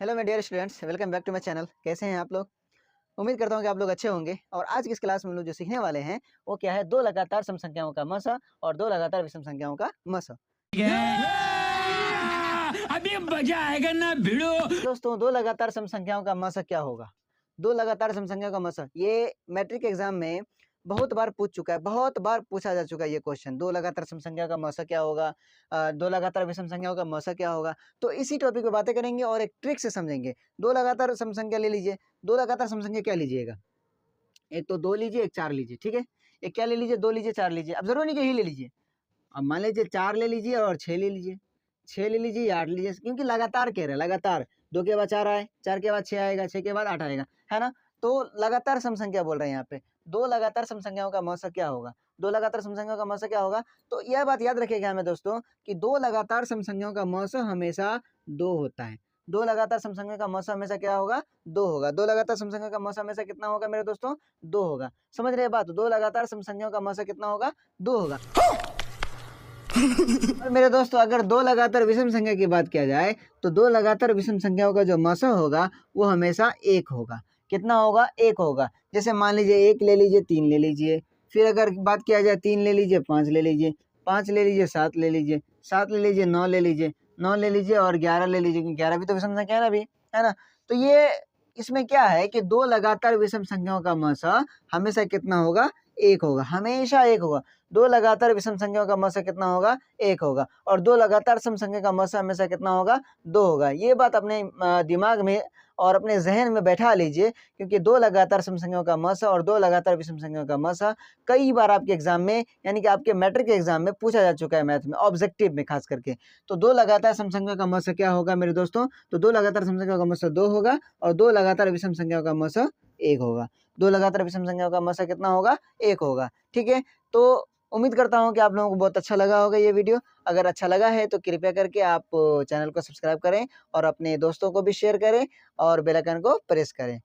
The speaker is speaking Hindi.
Hello my dear students, welcome back to my channel. कैसे हैं आप लोग? उम्मीद करता हूँ कि आप लोग अच्छे होंगे। और आज की इस क्लास में हम लोग जो सीखने वाले हैं वो क्या है, दो लगातार सम संख्याओं का मस और दो लगातार विषम संख्याओं का मस। अभी मजा आएगा ना भिड़ो। दोस्तों, दो लगातार सम संख्याओं का मस क्या होगा? दो लगातार सम संख्याओं का मस, ये मैट्रिक एग्जाम में बहुत बार पूछ चुका है, बहुत बार पूछा जा चुका है ये क्वेश्चन। दो लगातार सम संख्या का मस क्या होगा, दो लगातार विषम संख्याओं का मस क्या होगा। तो इसी टॉपिक पे बातें करेंगे और एक ट्रिक से समझेंगे। दो लगातार सम संख्या ले लीजिए। दो लगातार सम संख्या क्या लीजिएगा? एक तो दो लीजिए, एक चार लीजिए। ठीक है, एक क्या ले लीजिए, दो लीजिए, चार लीजिए। अब जरूरी नहीं कि ही ले लीजिए। अब मान लीजिए चार ले लीजिए और छह ले लीजिए, छह ले लीजिए या आठ लीजिए, क्योंकि लगातार कह रहे हैं, लगातार। दो के बाद चार आए, चार के बाद छह आएगा, छह के बाद आठ आएगा, है ना। तो लगातार सम संख्या बोल रहे हैं यहाँ पे। दो लगातार सम संख्याओं का मौसा क्या होगा? दो लगातार सम संख्याओं का मौसा क्या होगा? तो यह बात याद रखिएगा हमें दोस्तों कि दो लगातार सम संख्याओं का मौसा हमेशा दो होता है। दो लगातार सम संख्या का मौसा हमेशा क्या होगा? दो होगा। दो लगातार सम संख्या का मौसा हमेशा कितना होगा मेरे दोस्तों? दो होगा। समझ रहे हैं बात? दो लगातार सम संख्याओं का मौसा कितना होगा? दो होगा। और मेरे दोस्तों, अगर दो लगातार विषम संख्या की बात किया जाए तो दो लगातार विषम संख्याओं का जो मौसा होगा वो हमेशा एक होगा। कितना होगा? एक होगा। जैसे मान लीजिए एक ले लीजिए, तीन ले लीजिए। फिर अगर बात किया जाए तीन ले लीजिए, पाँच ले लीजिए, पाँच ले लीजिए, सात ले लीजिए, सात ले लीजिए, नौ ले लीजिए, नौ ले लीजिए और ग्यारह ले लीजिए, क्योंकि ग्यारह भी तो विषम संख्या है ना अभी, है ना। तो ये इसमें क्या है कि दो लगातार विषम संख्याओं का मौसा हमेशा कितना होगा? एक होगा, हमेशा एक होगा। दो लगातार विषम संख्याओं का मौसा कितना होगा? एक होगा। और दो लगातार सम संख्या का मौसा हमेशा कितना होगा? दो होगा। ये बात अपने दिमाग में और अपने जहन में बैठा लीजिए, क्योंकि दो लगातार सम संख्याओं का मौसा और दो लगातार विषम संख्याओं का मौसा कई बार आपके एग्जाम में, यानी कि आपके मैट्रिक के एग्जाम में पूछा जा चुका है, मैथ में, ऑब्जेक्टिव में खास करके। तो दो लगातार सम संख्या का मौसा क्या होगा मेरे दोस्तों? तो दो लगातार सम संख्या का मौसा दो होगा और दो लगातार विषम संख्याओं का मौसा एक होगा। दो लगातार विषम संख्याओं का मौसा कितना होगा? एक होगा। ठीक है, तो उम्मीद करता हूँ कि आप लोगों को बहुत अच्छा लगा होगा ये वीडियो। अगर अच्छा लगा है तो कृपया करके आप चैनल को सब्सक्राइब करें और अपने दोस्तों को भी शेयर करें और बेल आइकन को प्रेस करें।